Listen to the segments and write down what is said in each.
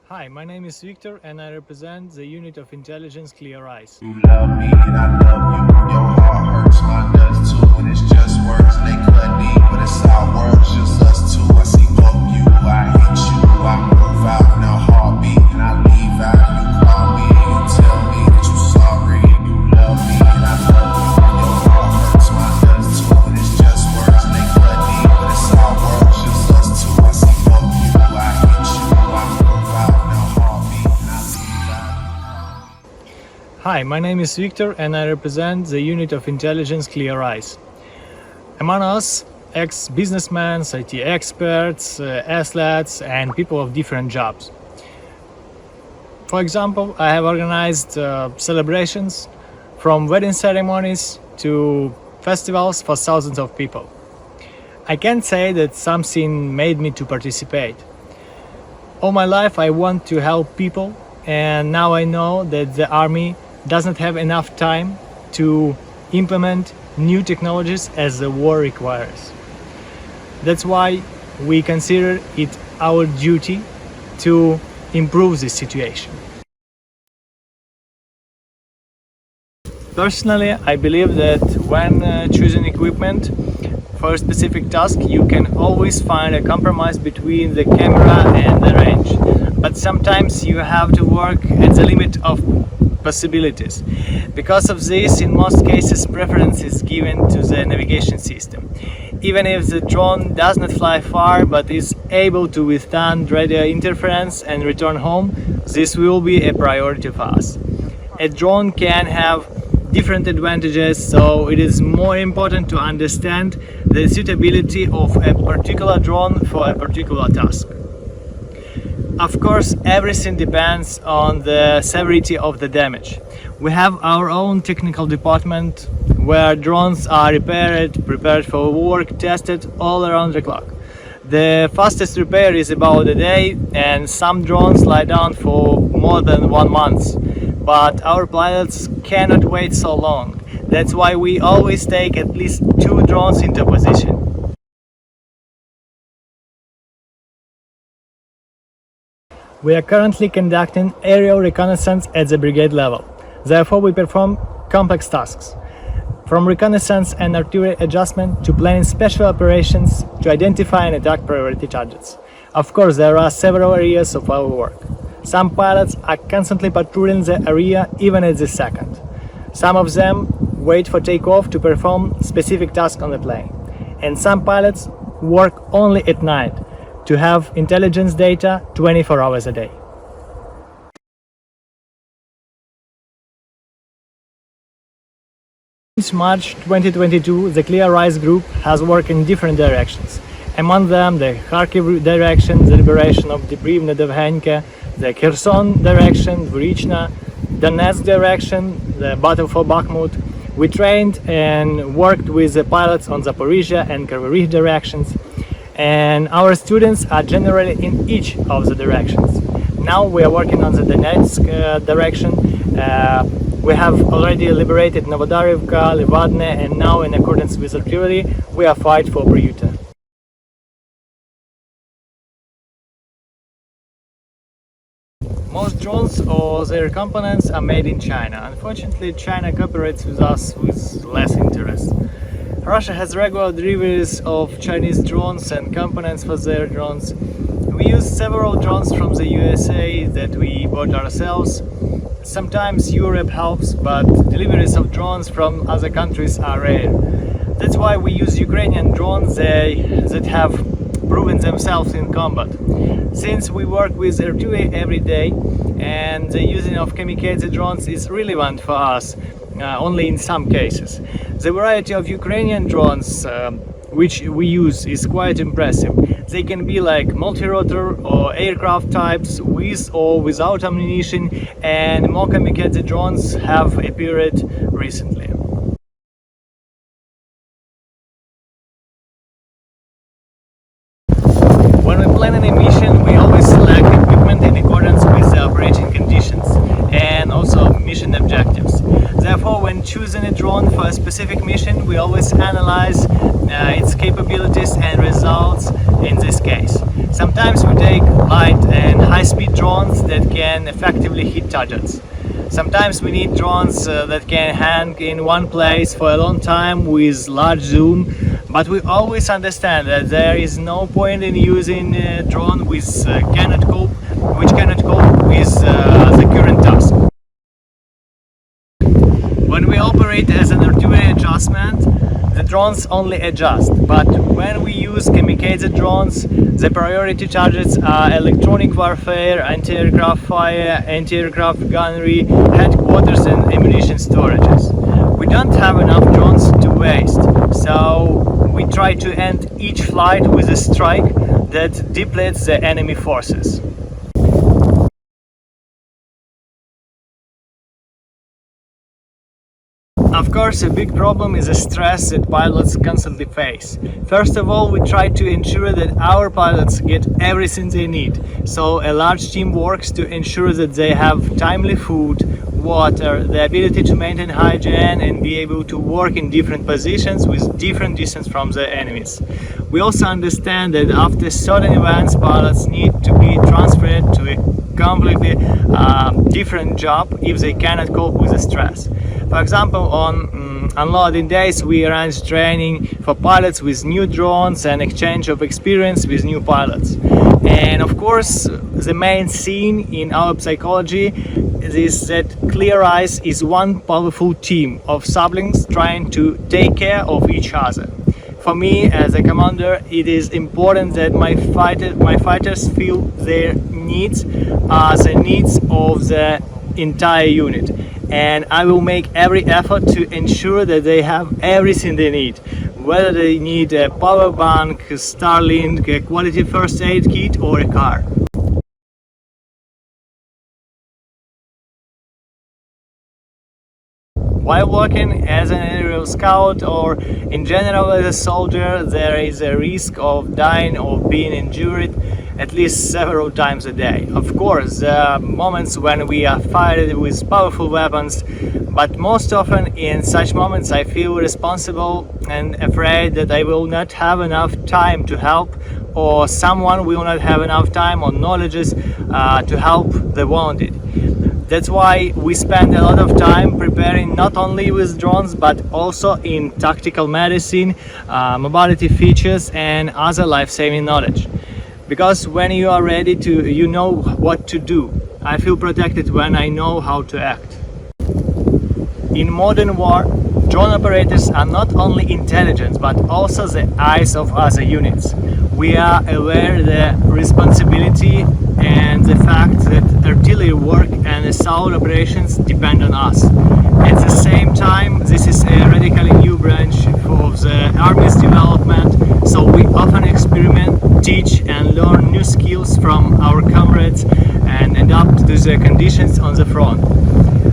Hi, my name is Victor and I represent the unit of intelligence Clear Eyes. You love me and I love you. Your heart hurts, mine does too. And it's just words, they cut deep, but it's our words, just us two. I see fuck you, I hate you, I move out in a heartbeat, and I leave out. You call me and tell me that you're sorry. You love me and I love you. Your heart hurts, mine does too. And it's just words, they cut deep, but it's our words, just us two. I see fuck you, I hate you, I move out in a heartbeat, and I leave out. Hi, my name is Victor and I represent the unit of intelligence Clear Eyes. Among us, ex-businessmen, IT experts, athletes and people of different jobs. For example, I have organized celebrations from wedding ceremonies to festivals for thousands of people. I can't say that something made me to participate. All my life I want to help people, and now I know that the army doesn't have enough time to implement new technologies as the war requires. That's why we consider it our duty to improve this situation. Personally, I believe that when choosing equipment for a specific task, you can always find a compromise between the camera and the range. But sometimes you have to work at the limit of possibilities. Because of this, in most cases, preference is given to the navigation system. Even if the drone does not fly far but is able to withstand radio interference and return home, this will be a priority for us. A drone can have different advantages, so it is more important to understand the suitability of a particular drone for a particular task. Of course, everything depends on the severity of the damage. We have our own technical department where drones are repaired, prepared for work, tested all around the clock. The fastest repair is about a day, and some drones lie down for more than 1 month. But our pilots cannot wait so long. That's why we always take at least 2 drones into position. We are currently conducting aerial reconnaissance at the brigade level. Therefore, we perform complex tasks, from reconnaissance and artillery adjustment to planning special operations to identify and attack priority targets. Of course, there are several areas of our work. Some pilots are constantly patrolling the area even at the second. Some of them wait for takeoff to perform specific tasks on the plane. And some pilots work only at night to have intelligence data 24 hours a day. Since March 2022, the Clear Eyes group has worked in different directions. Among them, the Kharkiv direction, the liberation of Dnipro, the Kherson direction, Vyrichna, Donetsk direction, the battle for Bakhmut. We trained and worked with the pilots on Zaporizhia and Kryvyi Rih directions, and our students are generally in each of the directions. Now we are working on the Donetsk direction. We have already liberated Novodarivka, Livadne, and now, in accordance with artillery, we are fighting for Bryuta. Most drones or their components are made in China. Unfortunately, China cooperates with us with less interest. Russia has regular deliveries of Chinese drones and components for their drones. We use several drones from the USA that we bought ourselves. Sometimes Europe helps, but deliveries of drones from other countries are rare. That's why we use Ukrainian drones that have proven themselves in combat. Since we work with artillery every day, and the using of kamikaze drones is relevant for us, only in some cases. The variety of Ukrainian drones which we use is quite impressive. They can be like multi-rotor or aircraft types, with or without ammunition, and more kamikaze drones have appeared recently. When we plan a mission, we always select equipment in accordance with the operating conditions and also mission objectives. Therefore, when choosing a drone for a specific mission, we always analyze its capabilities and results in this case. Sometimes we take light and high-speed drones can effectively hit targets. Sometimes we need drones that can hang in one place for a long time with large zoom, but we always understand that there is no point in using a drone which cannot cope with the current task. When we operate as an artillery adjustment, the drones only adjust, but when we use kamikaze drones, the priority targets are electronic warfare, anti-aircraft fire, anti-aircraft gunnery, headquarters and ammunition storages. We don't have enough drones to waste, so we try to end each flight with a strike that depletes the enemy forces. Of course, a big problem is the stress that pilots constantly face. First of all, we try to ensure that our pilots get everything they need. So a large team works to ensure that they have timely food, water, the ability to maintain hygiene and be able to work in different positions with different distance from the enemies. We also understand that after certain events, pilots need to be transferred to a completely different job if they cannot cope with the stress. For example, on unloading days we arrange training for pilots with new drones and exchange of experience with new pilots. And of course, the main scene in our psychology is that Clear Eyes is one powerful team of siblings trying to take care of each other. For me, as a commander, it is important that my fighters feel their needs are the needs of the entire unit, and I will make every effort to ensure that they have everything they need, whether they need a power bank, a Starlink, a quality first aid kit or a car. While working as an aerial scout or in general as a soldier, there is a risk of dying or being injured at least several times a day. Of course, there are moments when we are fired with powerful weapons, but most often in such moments I feel responsible and afraid that I will not have enough time to help, or someone will not have enough time or knowledges to help the wounded. That's why we spend a lot of time preparing not only with drones but also in tactical medicine, mobility features and other life-saving knowledge. Because when you are ready you know what to do. I feel protected when I know how to act. In modern war, drone operators are not only intelligent but also the eyes of other units. We are aware the responsibility and the fact that artillery work and assault operations depend on us. At the same time, this is a radically new branch of the Army's development, so we often experiment, teach and learn new skills from our comrades and adapt to the conditions on the front.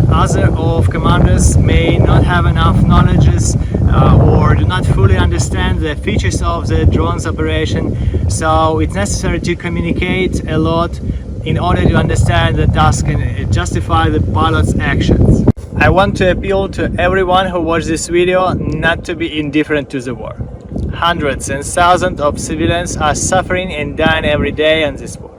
Other of commanders may not have enough knowledge or do not fully understand the features of the drone's operation, so it's necessary to communicate a lot in order to understand the task and justify the pilot's actions. I want to appeal to everyone who watched this video not to be indifferent to the war. Hundreds and thousands of civilians are suffering and dying every day in this war.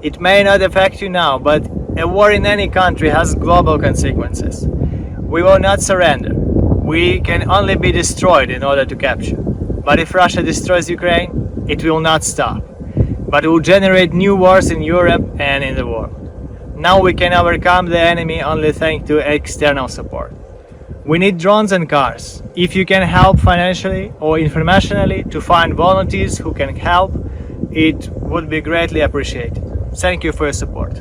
It may not affect you now, but a war in any country has global consequences. We will not surrender. We can only be destroyed in order to capture. But if Russia destroys Ukraine, it will not stop, but will generate new wars in Europe and in the world. Now we can overcome the enemy only thanks to external support. We need drones and cars. If you can help financially or informationally to find volunteers who can help, it would be greatly appreciated. Thank you for your support.